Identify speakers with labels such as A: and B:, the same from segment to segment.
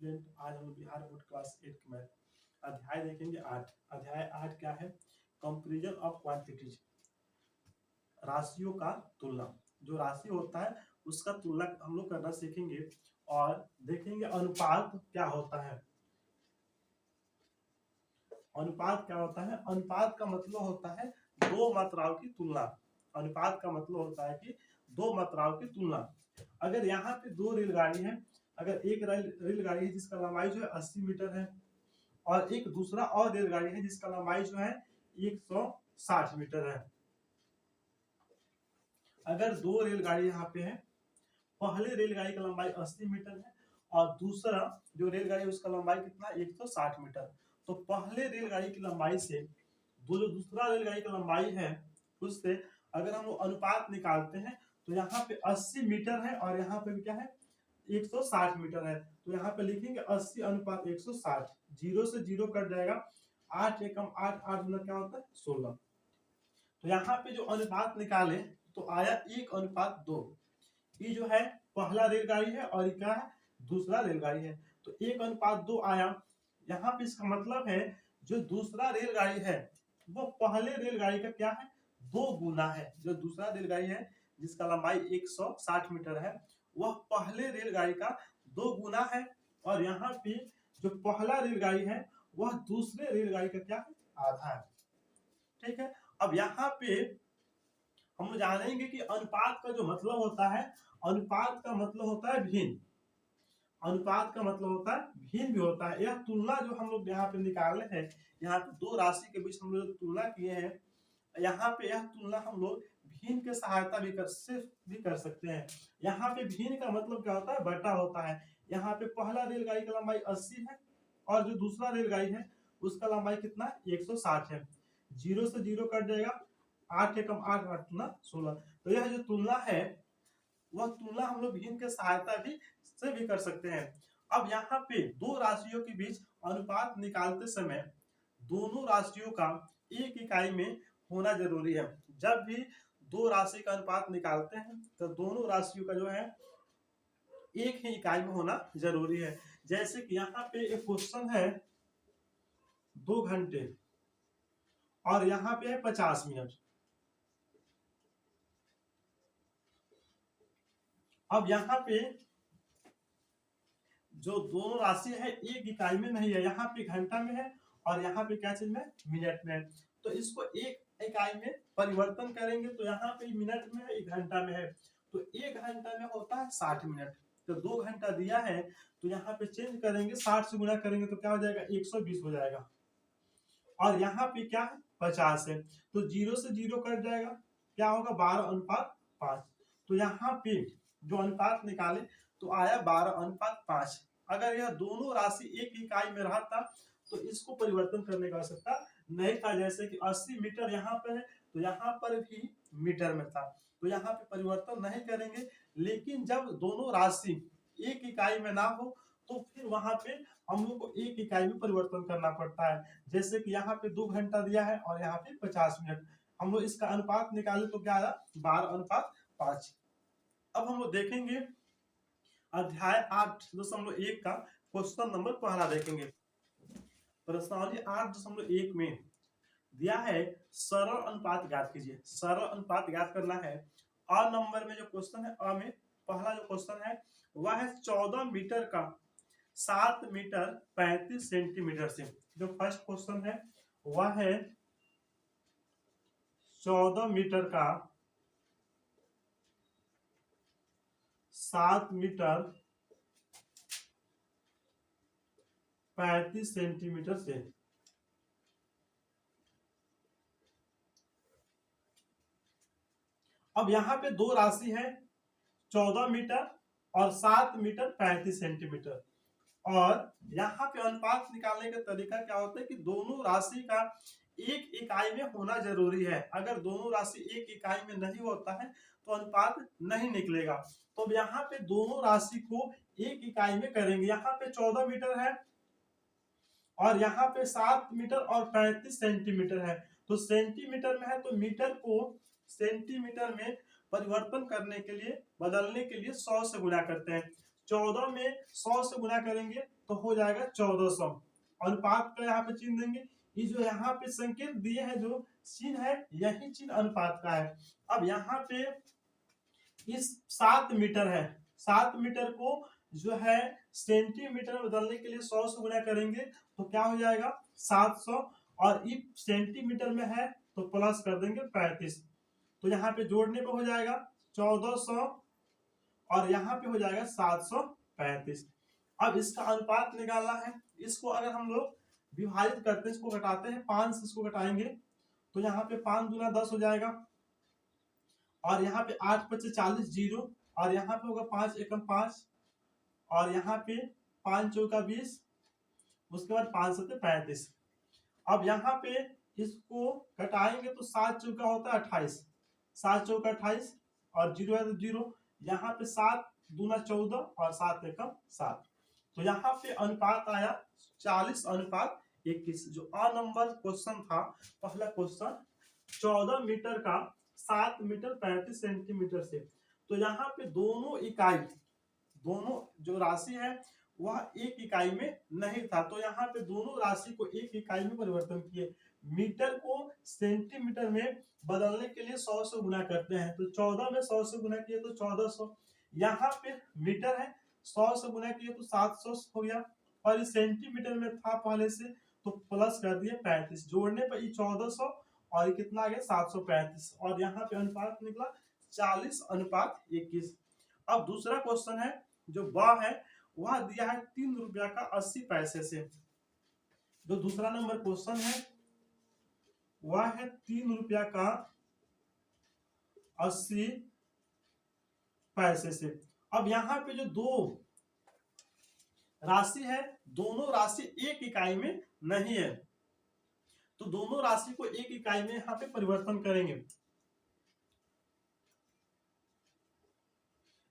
A: Student, आज हम Bihar board class 8 के मैथ अध्याय देखेंगे 8। अध्याय 8 क्या है? कंपैरिजन ऑफ क्वांटिटीज, राशियों का तुलना। जो राशि होता है उसका तुलना हम लोग करना सीखेंगे और देखेंगे अनुपात क्या होता है। अनुपात क्या होता है? अनुपात का मतलब होता है दो मात्राओं की तुलना। अनुपात का मतलब होता है कि दो मात्राओं की तुलना। अगर यहाँ पे दो रेलगाड़ी है, अगर एक रेलगाड़ी है जिसका लंबाई जो है 80 मीटर है और एक दूसरा और रेलगाड़ी है जिसका लंबाई जो है 160 मीटर है। अगर दो रेलगाड़ी यहाँ पे है, पहले रेलगाड़ी का लंबाई 80 मीटर है और दूसरा जो रेलगाड़ी है उसका लंबाई कितना 160 मीटर। तो पहले रेलगाड़ी की लंबाई से जो दूसरा रेलगाड़ी की लंबाई है उससे अगर हम लोग अनुपात निकालते हैं तो यहाँ पे 80 मीटर है और यहाँ पे क्या है 160 मीटर है। तो यहाँ पे लिखेंगे 80 अनुपात 160, जीरो से जीरो कट जाएगा, 8 एकम 8, 8 गुना क्या होता है 16। तो यहाँ पे जो अनुपात निकाले तो आया 1:2। ये जो है पहला रेलगाड़ी है और ये क्या है दूसरा रेलगाड़ी है, तो 1:2 आया। यहाँ पे इसका मतलब है जो दूसरा रेलगाड़ी है वो पहले रेलगाड़ी का क्या है दो गुना है। जो दूसरा रेलगाड़ी है जिसका लंबाई 160 मीटर है वह पहले रेलगाड़ी का दो गुना है और यहाँ पे जो पहला रेलगाड़ी है वह दूसरे रेलगाड़ी का क्या है आधा है। ठीक है, अब यहाँ पे हम जानेंगे कि अनुपात का जो मतलब होता है, अनुपात का मतलब होता है भिन्न। अनुपात का मतलब होता है भिन्न भी होता है। यह तुलना जो हम लोग यहाँ पे निकाले हैं, यहाँ पे दो राशि के बीच हम लोग तुलना किए हैं, यहाँ पे यह तुलना हम लोग भिन्न के सहायता भी कर सकते हैं। यहाँ पे भिन्न का मतलब क्या होता है बटा होता है। यहाँ पे पहला रेलगाड़ी का लंबाई 80 है और जो दूसरा रेलगाड़ी है उसका लंबाई कितना 160 है। जीरो से जीरो कट जाएगा, 8 एकम 8, 8 गुना 16। तो यह जो तुलना है वह तुलना हम लोग भिन्न के सहायता से भी कर सकते हैं। अब यहाँ पे दो राशियों के बीच अनुपात निकालते समय दोनों राशियों का एक इकाई में होना जरूरी है। जब भी दो राशि का अनुपात निकालते हैं तो दोनों राशियों का जो है एक ही इकाई में होना जरूरी है। जैसे कि यहाँ पे एक क्वेश्चन है 2 घंटे और यहाँ पे है 50 मिनट। अब यहाँ पे जो दोनों राशि है एक इकाई में नहीं है, यहाँ पे घंटा में है और यहाँ पे क्या चीज में मिनट में है। तो इसको एक इकाई में परिवर्तन करेंगे तो यहाँ पे मिनट में है, एक घंटा में है। तो एक घंटा में होता है 60 मिनट। तो 2 घंटा दिया है तो यहाँ पे चेंज करेंगे, 60 से गुना करेंगे तो क्या हो जाएगा 120 हो जाएगा। और यहाँ पे क्या है 50 है, तो जीरो से जीरो कट जाएगा, क्या होगा 12:5। तो यहाँ पे जो अनुपात निकाले तो आया 12:5। अगर यह दोनों राशि एक इकाई में रहता तो इसको परिवर्तन करने की आवश्यकता नहीं था। जैसे कि 80 मीटर यहाँ पे है तो यहाँ पर भी मीटर में था, तो यहाँ पे परिवर्तन नहीं करेंगे। लेकिन जब दोनों राशि एक इकाई में ना हो तो फिर वहां पे हम लोग को एक इकाई में परिवर्तन करना पड़ता है। जैसे कि यहाँ पे 2 घंटा दिया है और यहाँ पे 50 मिनट, हम लोग इसका अनुपात निकाले तो क्या आया 12:5। अब हम लोग देखेंगे अध्याय 8.1 का क्वेश्चन नंबर पहला देखेंगे। प्रश्नावली 8.1 में दिया है सरल अनुपात ज्ञात कीजिए। सरल अनुपात ज्ञात करना है। अ नंबर में जो क्वेश्चन है, अ में पहला जो क्वेश्चन है वह है 14 मीटर का 7 मीटर 35 सेंटीमीटर से। जो फर्स्ट क्वेश्चन है वह है 14 मीटर का 7 मीटर 35 सेंटीमीटर से। अब यहाँ पे दो राशि है 14 मीटर और 7 मीटर 35 सेंटीमीटर, और यहाँ पे अनुपात निकालने का तरीका क्या होता है कि दोनों राशि का एक इकाई में होना जरूरी है। अगर दोनों राशि एक इकाई में नहीं होता है तो अनुपात नहीं निकलेगा। तो यहाँ पे दोनों राशि को एक इकाई में करेंगे। यहाँ पे 14 मीटर है और यहाँ पे 7 मीटर और 35 सेंटीमीटर है। तो सेंटीमीटर में है तो मीटर को सेंटीमीटर में परिवर्तन करने के लिए, बदलने के लिए 100 से गुणा करते हैं। 14 में 100 से गुना करेंगे तो हो जाएगा 1400। अनुपात का यहाँ पे चिन्ह देंगे। ये जो यहाँ पे संकेत दिए हैं, जो चिन्ह है, यही चिन्ह अनुपात का है। अब यहाँ पे इस 7 मीटर है, 7 मीटर को जो है सेंटीमीटर में बदलने के लिए 100 से गुना करेंगे तो क्या हो जाएगा 700, और इस सेंटीमीटर में है तो प्लस कर देंगे 35। तो यहाँ पे जोड़ने पे हो जाएगा 1400 और यहाँ पे हो जाएगा 735। अब इसका अनुपात निकालना है। इसको अगर हम लोग विभाजित करते हैं, इसको घटाते हैं, 5 से इसको घटाएंगे तो यहाँ पे 5 दूना 10 हो जाएगा, और यहाँ पे 8 पचे 40 जीरो, और यहाँ पे होगा 5 एकम 5, और यहाँ पे 5 चौका 20, उसके बाद 5 सत्ते 35। अब यहाँ पे इसको घटाएंगे तो 7 चौका होता है 28, 7 चौका 28, और जीरो है तो जीरो, यहाँ पे 7 दूना 14 और 7 एकम 7। तो यहाँ पे अनुपात आया 40:21। जो आ नंबर क्वेश्चन था, पहला क्वेश्चन 14 मीटर का 7 मीटर 35 सेंटीमीटर से। तो यहाँ पे दोनों इकाई, दोनों जो राशि है वह एक इकाई में नहीं था, तो यहाँ पे दोनों राशि को एक इकाई में परिवर्तन किए। मीटर को सेंटीमीटर में बदलने के लिए 100 से गुना करते हैं, तो 14 में 100 से गुना किए तो 1400। यहाँ पे मीटर है, 100 से गुना किए तो 700 हो गया, और इस सेंटीमीटर में था पहले से तो प्लस कर दिए 35। जोड़ने पर ये 1400 और कितना आ गया 735, और यहाँ पे अनुपात निकला 40:21। अब दूसरा क्वेश्चन है जो वह है, वह दिया है 3 रुपया का 80 पैसे से। जो दूसरा नंबर क्वेश्चन है वह है 3 रुपया का 80 पैसे से। अब यहाँ पे जो दो राशि है, दोनों राशि एक इकाई में नहीं है, तो दोनों राशि को एक इकाई में यहाँ पे परिवर्तन करेंगे।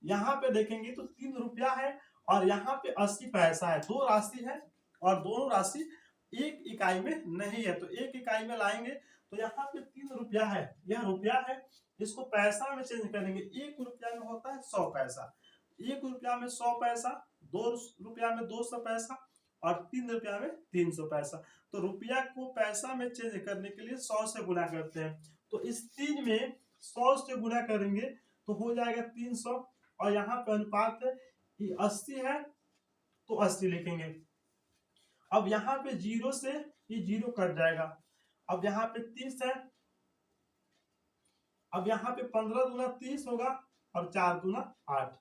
A: यहाँ पे देखेंगे तो 3 रुपया है और यहाँ पे 80 पैसा है, दो राशि है और दोनों राशि एक इकाई में नहीं है, तो एक इकाई में लाएंगे तो यहाँ पे 3 रुपया है, यह रुपया है, इसको पैसा में चेंज करेंगे। 1 रुपया में होता है 100 पैसा, 1 रुपया में 100 पैसा, 2 रुपया में 200 पैसा, और 3 रुपया में 300 पैसा। तो रुपया को पैसा में चेंज करने के लिए 100 से गुना करते हैं, तो इस 3 में 100 से गुना करेंगे तो हो जाएगा 300, और यहाँ पे अनुपात है 80 है तो 80 लिखेंगे। अब यहाँ पे 0 से ये 0 कट जाएगा। अब यहाँ पे 30 है, अब यहाँ पे 15 दूना 30 होगा और 4 दूना 8।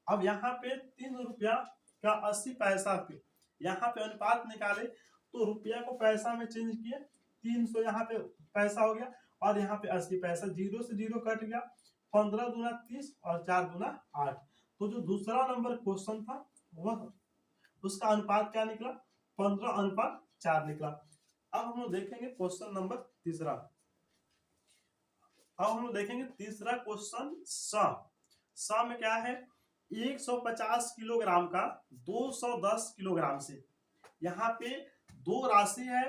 A: अब यहाँ पे 3 रुपया का 80 पैसा पे यहाँ पे अनुपात निकाले तो रुपया को पैसा में चेंज किए, 300 यहाँ पे पैसा हो गया और यहाँ पे 80 पैसा, 0 से 0 कट गया, 15 दूना 30 और 4 दूना 8। तो जो दूसरा नंबर क्वेश्चन था वह उसका अनुपात क्या निकला 15:4 निकला। अब हम लोग देखेंगे क्वेश्चन नंबर तीसरा। अब हम लोग देखेंगे तीसरा क्वेश्चन सा में क्या है, 150 किलोग्राम का 210 किलोग्राम से। यहाँ पे दो राशि है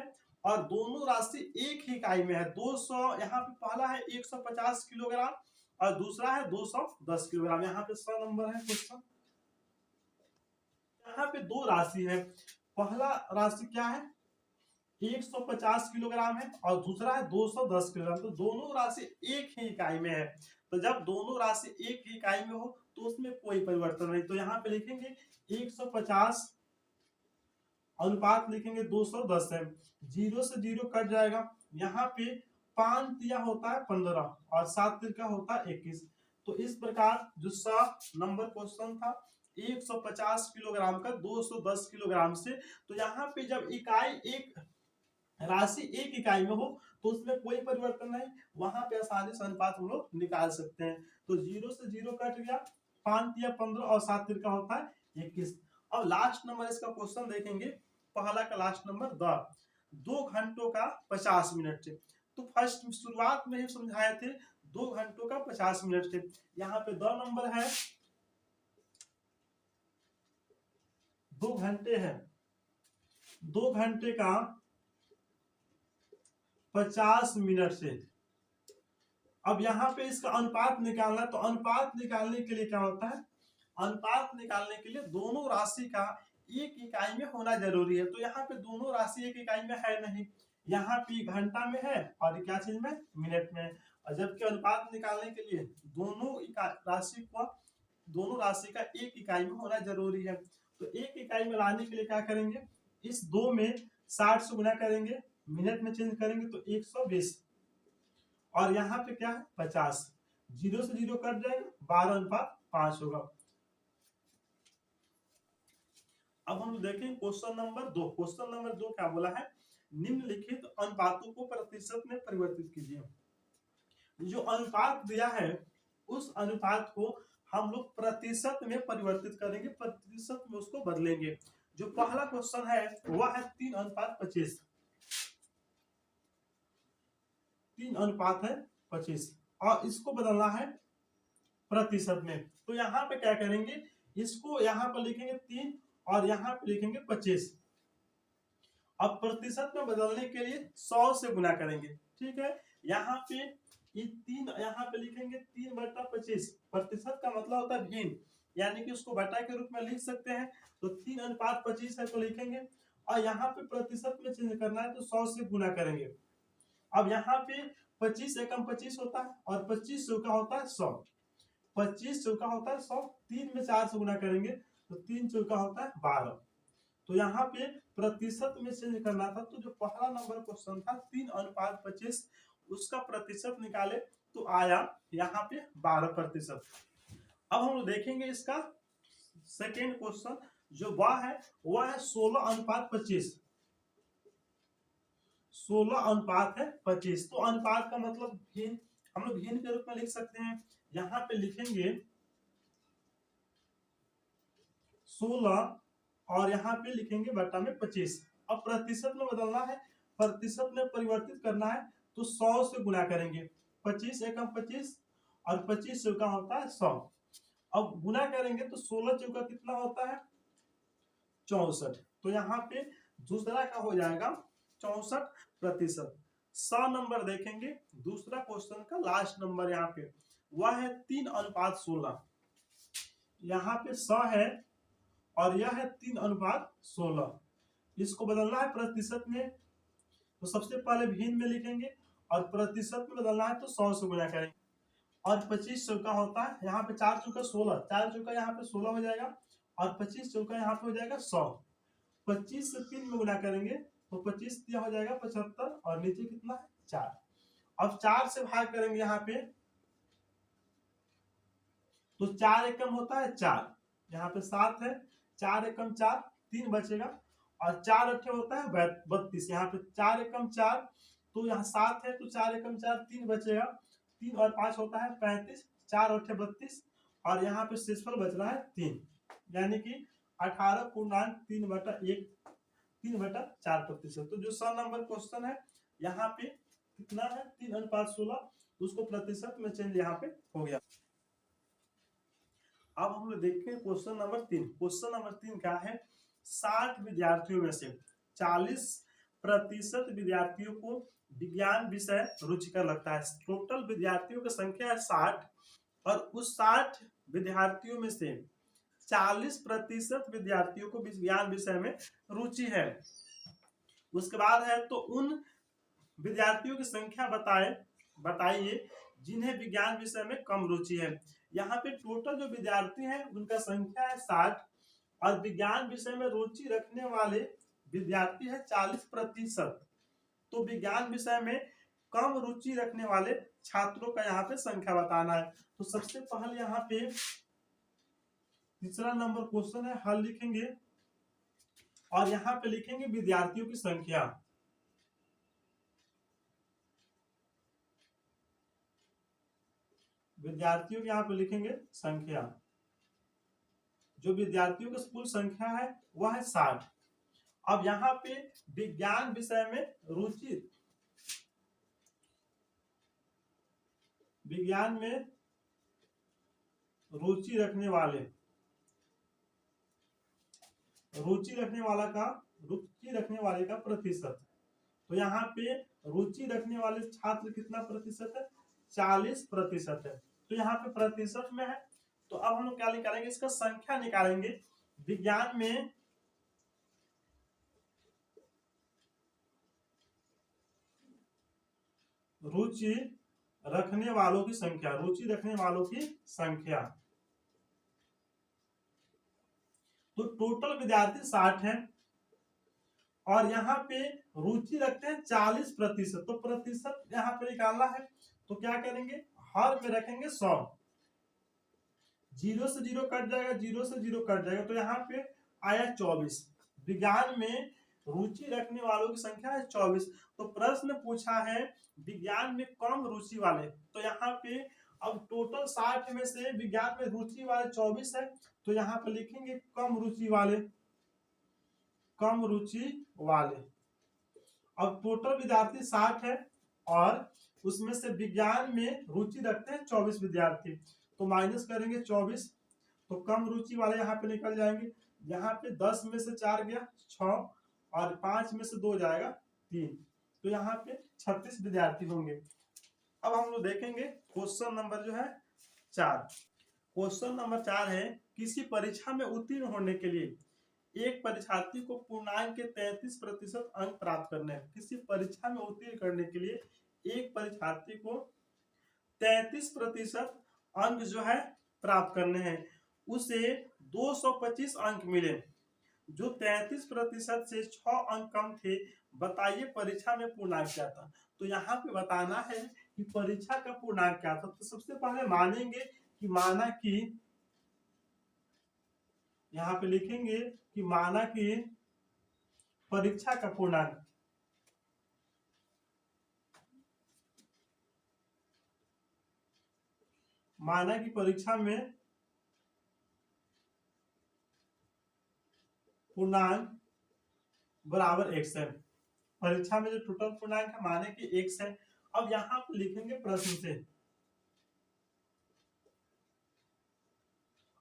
A: और दोनों राशि एक ही इकाई में है। 200 यहाँ पे पहला है 150 किलोग्राम और दूसरा है 210 किलोग्राम। यहाँ पे 100 नंबर है क्वेश्चन। यहाँ पे दो राशि है, पहला राशि क्या है 150 किलोग्राम है और दूसरा है 210 किलोग्राम। तो दोनों राशि एक ही इकाई में है, तो जब दोनों राशि एक ही इकाई में हो तो उसमें कोई परिवर्तन नहीं। तो यहाँ पे लिखेंगे 150 अनुपात लिखेंगे 210 है, 0 से 0 कट जाएगा। यहाँ पे 5 तिया होता है 15 और 7 तिरका होता है 21। तो इस प्रकार जो सा नंबर क्वेश्चन था 150 किलोग्राम का 210 किलोग्राम से। तो यहाँ पे जब इकाई एक राशि एक इकाई में हो तो उसमें कोई परिवर्तन नहीं, वहां पे आसानी से अनुपात हम लोग निकाल सकते हैं। तो 0 से 0 कट गया, 5 तिया 15 और 7 तिरका होता है 21। अब लास्ट नंबर इसका क्वेश्चन देखेंगे, पहला का लास्ट नंबर 2 घंटों का 50 मिनट थे। तो फर्स्ट शुरुआत में ही समझाए थे 2 घंटों का 50 मिनट थे। यहाँ पे 2 नंबर है, 2 घंटे है, 2 घंटे का 50 मिनट से। अब यहाँ पे इसका अनुपात निकालना, तो अनुपात निकालने के लिए क्या होता है, अनुपात निकालने के लिए दोनों राशि का एक इकाई में होना जरूरी है। तो यहाँ पे दोनों राशि एक इकाई में है नहीं, यहाँ पे घंटा में है और क्या चीज में, मिनट में। और जबकि अनुपात निकालने के लिए दोनों राशि का एक इकाई में होना जरूरी है। तो एक इकाई में लाने के लिए क्या करेंगे, इस 2 में 60 से गुना करेंगे, मिनट में चेंज करेंगे तो 120, और यहाँ पे क्या है 50, 0 से 0 कट जाएगा, 12:5 होगा। अब हम देखें क्वेश्चन नंबर 2। क्वेश्चन नंबर 2 क्या बोला है, निम्नलिखित अनुपातों को प्रतिशत में परिवर्तित कीजिए। जो अनुपात दिया है उस अनुपात को हम लोग प्रतिशत में परिवर्तित करेंगे, प्रतिशत में उसको बदलेंगे। जो पहला क्वेश्चन है वह है 3:25, 3:25 और इसको बदलना है प्रतिशत में। तो यहाँ पे क्या करेंगे, इसको यहाँ पर लिखेंगे 3 और यहाँ पे लिखेंगे 25। अब प्रतिशत में बदलने के लिए 100 से गुना करेंगे, ठीक है। यहाँ पे ये 3 यहाँ पे लिखेंगे 3/25, प्रतिशत का मतलब होता है भिन्न, यानी कि उसको बटा के रूप में लिख सकते हैं। तो 3:25 है तो लिखेंगे, और यहाँ पे प्रतिशत में चेंज करना है तो 100 से गुना करेंगे। अब यहाँ पे 25 एकम 25 होता है और 25 चौका होता है 100, 25 चौका होता है 100, 3 में 4 से गुना करेंगे तो 3 चौका होता है 12। तो यहाँ पे प्रतिशत में चेंज करना था, तो जो पहला नंबर क्वेश्चन था 3:25, उसका प्रतिशत निकाले तो आया यहाँ पे 12%। अब हम देखेंगे इसका सेकेंड क्वेश्चन, जो वह है 16:25, 16:25। तो अनुपात का मतलब भिन्न, हम लोग भिन्न के रूप में लिख सकते हैं। यहाँ पे लिखेंगे 16 और यहाँ पे लिखेंगे बटा में 25। अब प्रतिशत में बदलना है, प्रतिशत में परिवर्तित करना है तो 100 से गुना करेंगे, 25 एकम 25 और 25 चौका होता है 100। अब गुना करेंगे तो 16 चौका कितना होता है 64। तो यहाँ पे दूसरा का हो जाएगा 64%। 100 नंबर देखेंगे, दूसरा क्वेश्चन का लास्ट नंबर यहाँ पे वह है 3:16। यहाँ पे 100 है और यह है 3:16। इसको बदलना है प्रतिशत में, तो सबसे पहले भिन्न में लिखेंगे और प्रतिशत में बदलना है तो 100 से गुना करेंगे। और 25 चौका होता है, यहाँ पे 4 चौका 16, 4 चौका यहाँ पे 16 हो जाएगा और 25 चौका यहाँ पे हो जाएगा 100। 25 से 3 में गुना करेंगे तो 25 दिया हो जाएगा 75 और नीचे कितना है 4। अब 4 से भाग करेंगे यहाँ पे तो 4 एकम होता है 4, यहाँ पे 7 है, 4 एकम 4, 3 बचेगा और 4 अट्ठे होता है 32। यहाँ पे 4 एकम 4, तो यहाँ 7 है तो 4 एकम 4, 3 बचेगा, 3 और 5 होता है 35, 4 अट्ठे 32 और यहाँ पे शेषफल बच रहा है 3, यानी कि 18.3/1, 3/4%। तो जो 100 नंबर क्वेश्चन है यहाँ पे कितना है 3:16, उसको प्रतिशत में चेंज यहाँ पे हो गया। अब हम लोग देखते हैं क्वेश्चन नंबर 3। क्वेश्चन नंबर 3 क्या है, 60 विद्यार्थियों में से 40% विद्यार्थियों को विज्ञान विषय रुचिकर लगता है। टोटल विद्यार्थियों की संख्या है 60 और उस 60 विद्यार्थियों में से 40% विद्यार्थियों को विज्ञान विषय में रुचि है। उसके बाद है तो उन विद्यार्थियों की संख्या बताइए जिन्हें विज्ञान विषय में कम रुचि है। यहाँ पे टोटल जो विद्यार्थी हैं उनका संख्या है 60 और विज्ञान विषय में रुचि रखने वाले विद्यार्थी है 40%। तो विज्ञान विषय में कम रुचि रखने वाले छात्रों का यहाँ पे संख्या बताना है। तो सबसे पहले यहाँ पे तीसरा नंबर क्वेश्चन है, हल लिखेंगे और यहाँ पे लिखेंगे विद्यार्थियों की संख्या। विद्यार्थियों की यहाँ पे लिखेंगे संख्या, जो विद्यार्थियों की कुल संख्या है वह है 60। अब यहाँ पे विज्ञान विषय में रुचि, विज्ञान में रुचि रखने वाले का प्रतिशत। तो यहाँ पे रुचि रखने वाले छात्र कितना प्रतिशत है 40% है। तो यहाँ पे प्रतिशत में है तो अब हम लोग क्या निकालेंगे, इसका संख्या निकालेंगे। विज्ञान में रुचि रखने वालों की संख्या, रुचि रखने वालों की संख्या। तो टोटल विद्यार्थी 60 है और यहाँ पे रुचि रखते हैं 40%। तो प्रतिशत यहाँ पे निकालना है, तो क्या करेंगे, हर में रखेंगे 100, 0 से 0 कट जाएगा, 0 से 0 कट जाएगा, तो यहाँ पे आया 24। विज्ञान में रुचि रखने वालों की संख्या है 24। तो प्रश्न पूछा है विज्ञान में कम रुचि वाले, तो यहाँ पे अब टोटल 60 में से विज्ञान में रुचि वाले 24 है, तो यहाँ पे लिखेंगे कम रुचि वाले, कम रुचि वाले। अब टोटल विद्यार्थी 60 है और उसमें से विज्ञान में रुचि रखते हैं 24 विद्यार्थी, तो माइनस करेंगे 24, तो कम रुचि वाले यहाँ पे निकल जाएंगे। यहाँ पे 10 में से 4 गया 6 और 5 में से 2 जाएगा 3, तो यहाँ पे 36 विद्यार्थी होंगे। अब हम लोग देखेंगे क्वेश्चन नंबर जो है 4। क्वेश्चन नंबर 4 है, किसी परीक्षा में उत्तीर्ण होने के लिए एक परीक्षार्थी को पूर्णांक के 33% अंक प्राप्त करने हैं। किसी परीक्षा में उत्तीर्ण करने के लिए एक परीक्षार्थी को 33% अंक जो है प्राप्त करने हैं, उसे 225 अंक मिले। जो 33% से 6 अंक कम थे, बताइए परीक्षा में पूर्णांक क्या था। तो यहाँ पे बताना है कि परीक्षा का पूर्णांक क्या था। तो सबसे पहले मानेंगे कि माना कि, यहाँ पे लिखेंगे कि माना कि परीक्षा का पूर्णांक, माना कि परीक्षा में पूर्णांक बराबर x है। परीक्षा में जो टोटल पूर्णांक है माने कि x है। अब यहाँ पे लिखेंगे प्रश्न से,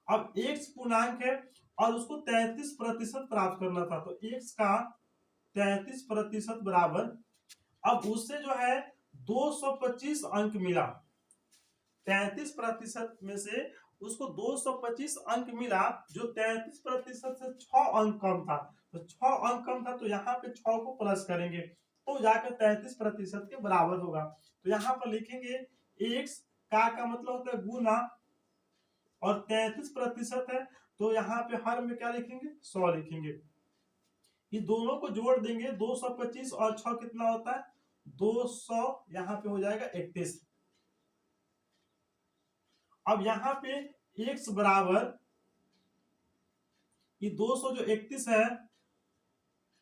A: अब x पूर्णांक है और उसको 33% प्राप्त करना था, तो x का 33% बराबर, अब उससे जो है 225 अंक मिला। 33% में से उसको 225 अंक मिला, जो 33% से 6 अंक कम था, तो 6 अंक कम था, तो यहाँ पे 6 को प्लस करेंगे तो जाकर 33% के बराबर होगा। तो यहाँ पर लिखेंगे x का मतलब होता है गुना, और 33% है तो यहाँ पे हर में क्या लिखेंगे, 100 लिखेंगे। ये दोनों को जोड़ देंगे, 225 और 6 कितना होता है, 200, यहाँ पे हो जाएगा 31। अब यहाँ पे x बराबर, ये 200 जो 31 है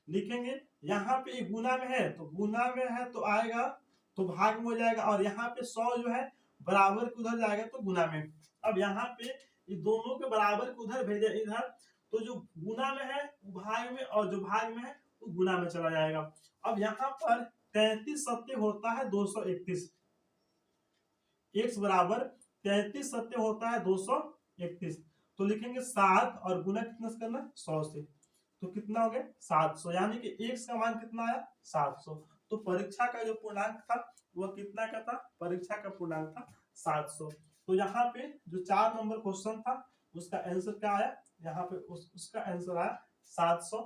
A: लिखेंगे, यहाँ पे गुना में है तो गुना में है तो आएगा तो भाग में हो जाएगा, और यहाँ पे 100 जो है बराबर के उधर जाएगा तो गुना में। अब यहाँ पे ये दोनों के बराबर को उधर भेजे इधर, तो जो गुना में है वो भाग में, और जो भाग में है वो गुना में चला जाएगा। अब यहाँ पर 33 सत्य होता है 231, x बराबर 33 सत्य होता है 231, तो लिखेंगे 7 और गुना कितना से करना, 100 से, तो कितना हो गया 700, यानी कि x का मान कितना आया 700। तो परीक्षा का जो पूर्णांक था वह कितना का था, परीक्षा का पूर्णांक था 700। तो यहाँ पे जो 4 नंबर क्वेश्चन था उसका आंसर क्या आया, यहाँ पे उसका आंसर आया 700।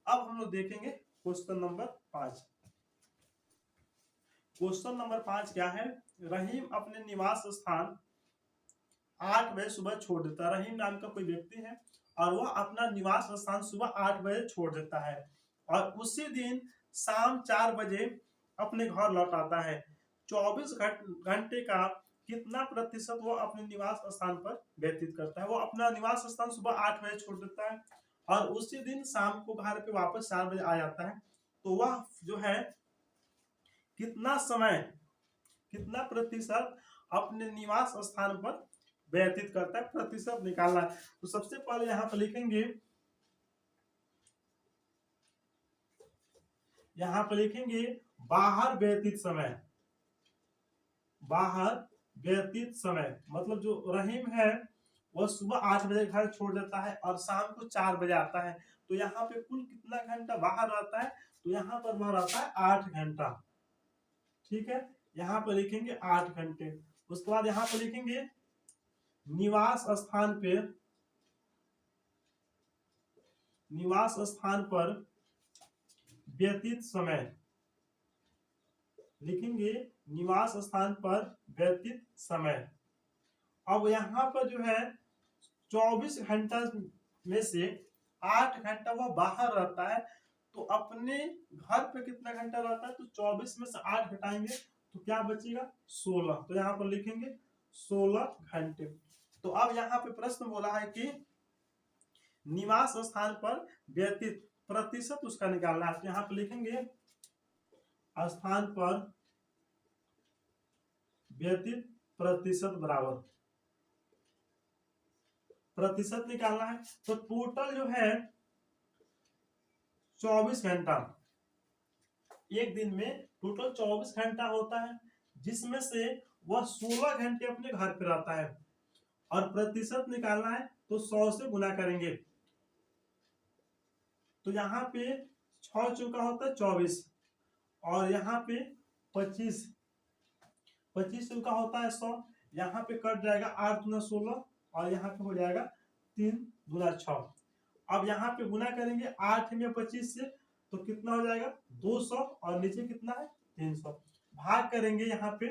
A: अब हम लोग देखेंगे क्वेश्चन नंबर 5। क्वेश्चन नंबर 5 क्या है, रहीम अपने निवास स्थान 8 बजे सुबह छोड़ देता है। रहीम नाम का कोई व्यक्ति है और वह अपना निवास स्थान सुबह 8 बजे छोड़ देता है और उसी दिन शाम 4 बजे अपने घर लौट आता है। 24 घंटे का कितना प्रतिशत वो अपने निवास स्थान पर व्यतीत करता है। वो अपना निवास स्थान सुबह 8 बजे छोड़ देता है और उसी दिन शाम को घर पे वापस 4 बजे आ जाता है, तो वह जो है कितना समय, कितना प्रतिशत अपने निवास स्थान पर व्यतीत करता है, प्रतिशत निकालना है। तो सबसे पहले यहाँ पर लिखेंगे, यहाँ पर लिखेंगे बाहर व्यतीत समय। बाहर व्यतीत समय मतलब जो रहीम है वह सुबह 8 बजे घर छोड़ देता है और शाम को 4 बजे आता है, तो यहाँ पे कुल कितना घंटा बाहर रहता है, तो यहाँ पर वह रहता है 8 घंटा। ठीक है, यहाँ पर लिखेंगे 8 घंटे। उसके बाद यहाँ पर लिखेंगे निवास स्थान पर व्यतीत समय लिखेंगे, निवास स्थान पर व्यतीत समय। अब यहाँ पर जो है 24 घंटा में से 8 घंटा वह बाहर रहता है, तो अपने घर पे कितना घंटा रहता है, तो 24 में से 8 घटाएंगे तो क्या बचेगा 16। तो यहाँ पर लिखेंगे 16 घंटे। तो अब यहाँ पे प्रश्न बोला है कि निवास स्थान पर व्यतीत प्रतिशत उसका निकालना है। तो यहाँ पे लिखेंगे स्थान पर व्यतीत प्रतिशत बराबर प्रतिशत निकालना है। तो टोटल जो है 24 घंटा, एक दिन में टोटल 24 घंटा होता है, जिसमें से वह 16 घंटे अपने घर पे रहता है। और प्रतिशत निकालना है तो 100 से गुना करेंगे। तो यहाँ पे 6 चौका होता है 24, और यहाँ पे 25 चौका होता है 100। यहाँ पे कट जाएगा 8 दूना 16, और यहाँ पे हो जाएगा 3 दूना 6। अब यहाँ पे गुना करेंगे 8 में 25 से, तो कितना हो जाएगा 200, और नीचे कितना है 300। भाग करेंगे यहाँ पे,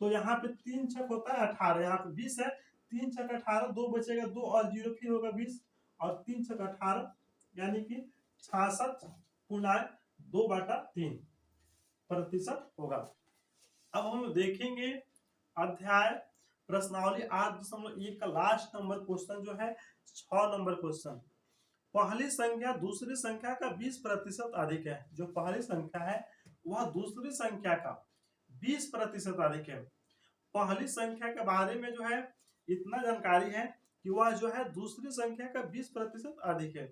A: तो यहाँ पे 3 छक होता है 18, यहाँ पे 20 है, 3 छक 18, 2 बचेगा 2 और 0 फिर होगा 20, और 3 छक 18 यानी कि 66.2/3 प्रतिशत होगा। अब हम देखेंगे अध्याय प्रश्नावली 8.1 का लास्ट नंबर क्वेश्चन जो है 6 नंबर क्वेश्चन। पहली संख्या दूसरी संख्या का 20% अधिक है। जो पहली संख्या है वह दूसरी संख्या का 20% अधिक है। पहली संख्या के बारे में जो है इतना जानकारी है कि वह जो है दूसरी संख्या का 20% अधिक है।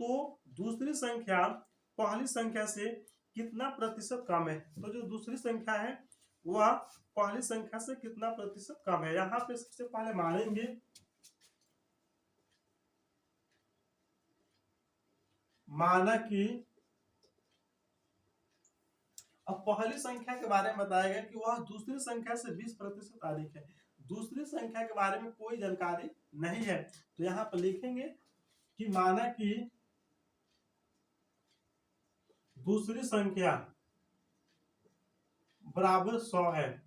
A: तो दूसरी संख्या पहली संख्या से कितना प्रतिशत कम है? तो जो दूसरी संख्या है वह पहली संख्या से कितना प्रतिशत कम है। यहाँ पे सबसे पहले मानेंगे माना कि अब पहली संख्या के बारे में बताया गया कि वह दूसरी संख्या से 20% अधिक है। दूसरी संख्या के बारे में कोई जानकारी नहीं है, तो यहाँ पर लिखेंगे कि माना कि दूसरी संख्या बराबर 100 है।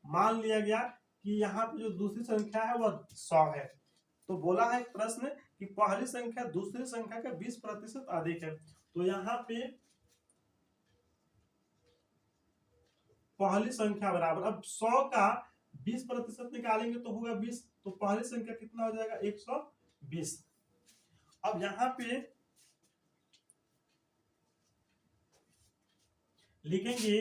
A: मान लिया गया कि यहाँ पे जो दूसरी संख्या है वह 100 है। तो बोला है प्रश्न कि पहली संख्या दूसरी संख्या का 20% अधिक है। तो यहाँ पे पहली संख्या बराबर, अब 100 का 20% निकालेंगे तो होगा 20, तो पहली संख्या कितना हो जाएगा 120। अब यहाँ पे लिखेंगे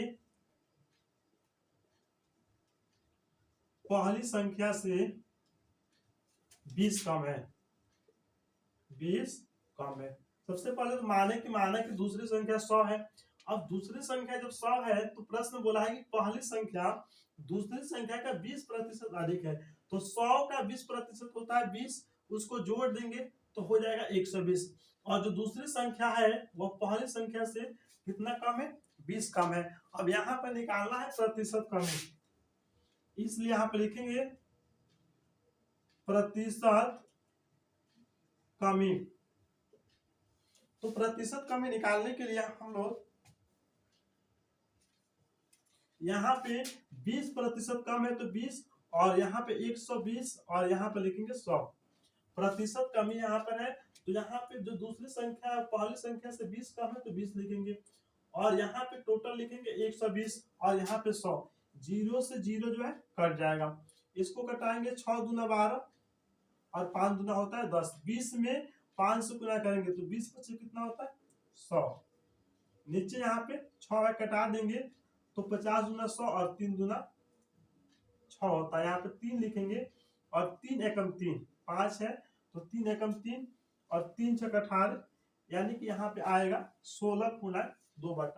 A: पहली संख्या से 20 कम है, 20 कम है। सबसे पहले तो माने कि दूसरी संख्या 100 है। अब दूसरी संख्या जब 100 है तो प्रश्न बोला है कि पहली संख्या दूसरी संख्या का 20% अधिक है। तो 100 का 20% होता है 20, उसको जोड़ देंगे तो हो जाएगा 120। और जो दूसरी संख्या है वह पहली संख्या से कितना कम है 20 कम है। अब यहाँ पर निकालना है प्रतिशत कमी, इसलिए यहाँ पे लिखेंगे प्रतिशत कमी। तो प्रतिशत कमी निकालने के लिए हम लोग यहाँ पे 20% कम है तो 20, और यहाँ पे 120, और यहाँ पे लिखेंगे 100। प्रतिशत कमी यहाँ पर है, तो यहाँ पे जो दूसरी संख्या है पहली संख्या से 20 कम है तो 20 लिखेंगे, और यहाँ पे टोटल लिखेंगे 120, और यहाँ पे 100। 0 से 0 जो है कट जाएगा, इसको कटाएंगे 6 दूना 12, और 5 दूना होता है 10। 20 में 5 से गुना करेंगे तो 20 बचे कितना होता है 100। नीचे यहाँ पे 6 कटा देंगे तो 50 दूना 100, और 3 दूना 6 होता है। यहाँ पे 3 लिखेंगे, और 3 एकम 3 5 है, तो 3 एकम 3, और 3 छक 18, यानी कि यहाँ पे आएगा 16.2/।